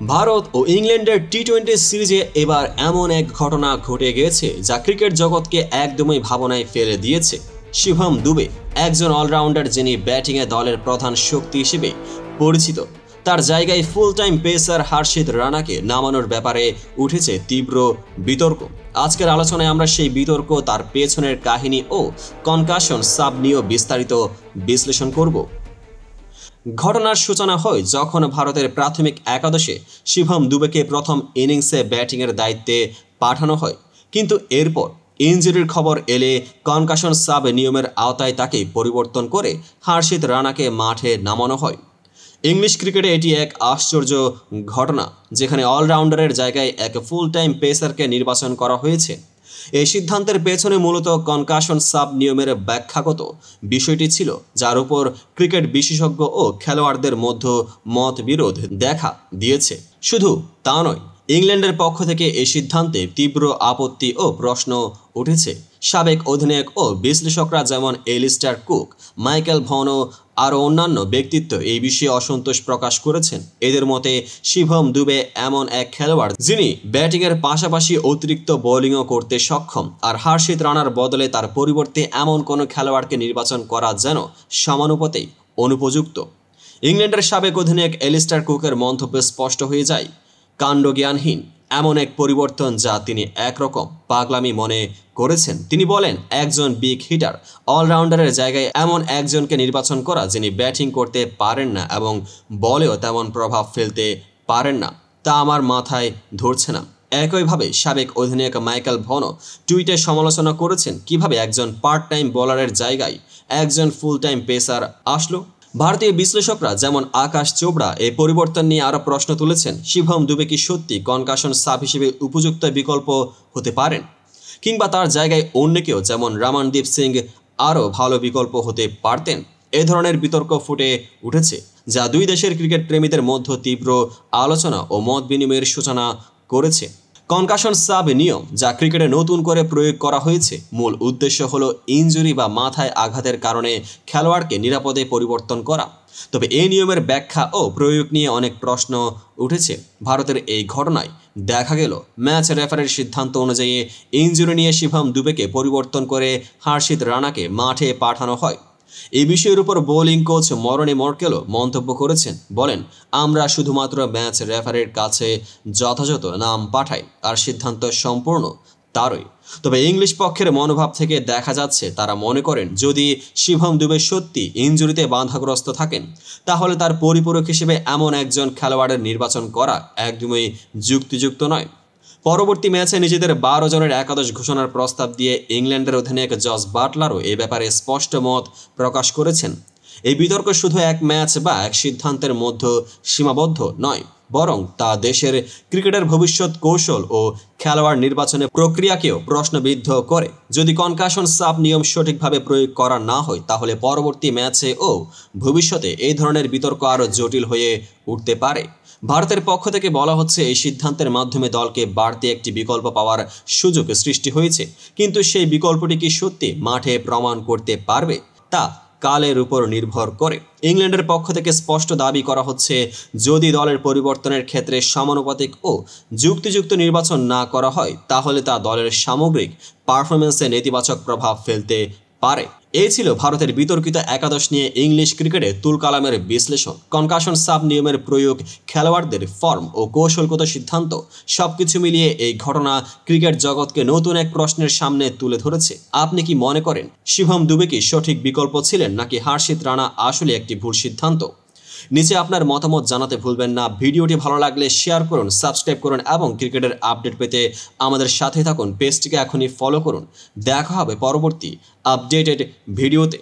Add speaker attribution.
Speaker 1: ভারত ও ইংল্যান্ডের টি-20 সিরিজে এবার এমন এক ঘটনা ঘটে গিয়েছে যা ক্রিকেট জগৎকে একদমই ভাবনায় ফেলে দিয়েছে। শিভম দুবে, একজন অলরাউন্ডার যিনি ব্যাটিংয়ে দলের প্রধান শক্তি হিসেবে পরিচিত, তার জায়গায় ফুল টাইম পেসার হর্ষিত রানাকে নামানোর ব্যাপারে উঠেছে তীব্র বিতর্ক। আজকের আলোচনায় আমরা সেই বিতর্ক, তার পেছনের কাহিনী ও কনকাশন সাব নিয়ে বিস্তারিত বিশ্লেষণ করব। ঘটনার সূচনা হয় যখন ভারতের প্রাথমিক একাদশে শিভম দুবেকে প্রথম ইনিংসে ব্যাটিংয়ের দায়িত্বে পাঠানো হয়, কিন্তু এরপর ইনজুরির খবর এলে কনকাশন সাব নিয়মের আওতায় তাকে পরিবর্তন করে হর্ষিত রানাকে মাঠে নামানো হয়। ইংলিশ ক্রিকেটে এটি এক আশ্চর্য ঘটনা, যেখানে অলরাউন্ডারের জায়গায় এক ফুল টাইম পেসারকে নির্বাচন করা হয়েছে। এই সিদ্ধান্তের পেছনে মূলত কনকাশন সাব নিয়মের ব্যাখ্যাগত বিষয়টি ছিল, যার উপর ক্রিকেট বিশেষজ্ঞ ও খেলোয়াড়দের মধ্যে মতবিরোধ দেখা দিয়েছে। শুধু তা নয়, ইংল্যান্ডের পক্ষ থেকে এই সিদ্ধান্তে তীব্র আপত্তি ও প্রশ্ন উঠেছে। সাবেক অধিনায়ক ও বিশ্লেষকরা যেমন এলিস্টার কুক, মাইকেল ভন ও আরও অন্যান্য ব্যক্তিত্ব এই বিষয়ে অসন্তোষ প্রকাশ করেছেন। এদের মতে শিভম দুবে এমন এক খেলোয়াড় যিনি ব্যাটিংয়ের পাশাপাশি অতিরিক্ত বোলিংও করতে সক্ষম, আর হর্ষিত রানার বদলে তার পরিবর্তে এমন কোনো খেলোয়াড়কে নির্বাচন করা যেন সমানুপাতেই অনুপযুক্ত। ইংল্যান্ডের সাবেক অধিনায়ক এলিস্টার কুকের মন্তব্য স্পষ্ট হয়ে যায়, কাণ্ডজ্ঞানহীন এমন এক পরিবর্তন যা তিনি একরকম পাগলামি মনে করেছেন। তিনি বলেন, একজন বিগ হিটার অলরাউন্ডারের জায়গায় এমন একজনকে নির্বাচন করা যিনি ব্যাটিং করতে পারেন না এবং বলেও তেমন প্রভাব ফেলতে পারেন না, তা আমার মাথায় ধরছে না। একইভাবে সাবেক অধিনায়ক মাইকেল ভনও টুইটে সমালোচনা করেছেন কিভাবে একজন পার্ট টাইম বোলারের জায়গায় একজন ফুল টাইম পেসার আসলো। ভারতীয় বিশ্লেষকরা যেমন আকাশ চোপড়া এই পরিবর্তন নিয়ে আরও প্রশ্ন তুলেছেন। শিভম দুবে কি সত্যি কনকাশন সাব হিসেবে উপযুক্ত বিকল্প হতে পারেন, কিংবা তার জায়গায় অন্য কেউ যেমন রমনদীপ সিং আরও ভালো বিকল্প হতে পারতেন? এ ধরনের বিতর্ক ফুটে উঠেছে, যা দুই দেশের ক্রিকেট প্রেমীদের মধ্যে তীব্র আলোচনা ও মত বিনিময়ের সূচনা করেছে। কনকাশন সাব নিয়ম, যা ক্রিকেটে নতুন করে প্রয়োগ করা হয়েছে, মূল উদ্দেশ্য হলো ইনজুরি বা মাথায় আঘাতের কারণে খেলোয়াড়কে নিরাপদে পরিবর্তন করা। তবে এই নিয়মের ব্যাখ্যা ও প্রয়োগ নিয়ে অনেক প্রশ্ন উঠেছে। ভারতের এই ঘটনায় দেখা গেল ম্যাচ রেফারির সিদ্ধান্ত অনুযায়ী ইনজুরি নিয়ে শিভম দুবেকে পরিবর্তন করে হর্ষিত রানাকে মাঠে পাঠানো হয়। এই বিষয়ের উপর বোলিং কোচ মরনি মর্কেলও মন্তব্য করেছেন, বলেন, আমরা শুধুমাত্র ম্যাচ রেফারির কাছে যথাযথ নাম পাঠাই, আর সিদ্ধান্ত সম্পূর্ণ তারই। তবে ইংলিশ পক্ষের মনোভাব থেকে দেখা যাচ্ছে তারা মনে করেন যদি শিভম দুবে সত্যি ইনজুরিতে বাধাগ্রস্ত থাকেন, তাহলে তার পরিপূরক হিসেবে এমন একজন খেলোয়াড়ের নির্বাচন করা একদমই যুক্তিযুক্ত নয়। পরবর্তী ম্যাচে নিজেদের 12 জনের একাদশ ঘোষণার প্রস্তাব দিয়ে ইংল্যান্ডের অধিনায়ক জস বাটলারও এ ব্যাপারে স্পষ্ট মত প্রকাশ করেছেন। এই বিতর্ক শুধু এক ম্যাচ বা এক সিদ্ধান্তের মধ্যে সীমাবদ্ধ নয়, বরং তা দেশের ক্রিকেটের ভবিষ্যৎ কৌশল ও খেলোয়াড় নির্বাচনের প্রক্রিয়াকেও প্রশ্নবিদ্ধ করে। যদি কনকাশন সাব নিয়ম সঠিকভাবে প্রয়োগ করা না হয়, তাহলে পরবর্তী ম্যাচে ও ভবিষ্যতে এই ধরনের বিতর্ক আরও জটিল হয়ে উঠতে পারে। ভারতের পক্ষ থেকে বলা হচ্ছে, এই সিদ্ধান্তের মাধ্যমে দলকে বাড়তি একটি বিকল্প পাওয়ার সুযোগ সৃষ্টি হয়েছে, কিন্তু সেই বিকল্পটি কি সত্যি মাঠে প্রমাণ করতে পারবে তা কালের উপর নির্ভর করে। ইংল্যান্ডের পক্ষ থেকে স্পষ্ট দাবি করা হচ্ছে, যদি দলের পরিবর্তনের ক্ষেত্রে সমানুপাতিক ও যুক্তিযুক্ত নির্বাচন না করা হয়, তাহলে তা দলের সামগ্রিক পারফরমেন্সে নেতিবাচক প্রভাব ফেলতে পারে। এই ছিল ভারতের বিতর্কিত একাদশ নিয়ে ইংলিশ ক্রিকেটে তুলকালামের বিশ্লেষণ। কনকাশন সাব নিয়মের প্রয়োগ, খেলোয়াড়দের ফর্ম ও কৌশলগত সিদ্ধান্ত, সবকিছু মিলিয়ে এই ঘটনা ক্রিকেট জগৎকে নতুন এক প্রশ্নের সামনে তুলে ধরেছে। আপনি কি মনে করেন শিভম দুবে কি সঠিক বিকল্প ছিলেন, নাকি হর্ষিত রানা আসলে একটি ভুল সিদ্ধান্ত? নিচে আপনার মতামত জানাতে ভুলবেন না। ভিডিওটি ভালো লাগলে শেয়ার করুন, সাবস্ক্রাইব করুন এবং ক্রিকেটের আপডেট পেতে আমাদের সাথে থাকুন। পেজটিকে এখনই ফলো করুন। দেখা হবে পরবর্তী আপডেটেড ভিডিওতে।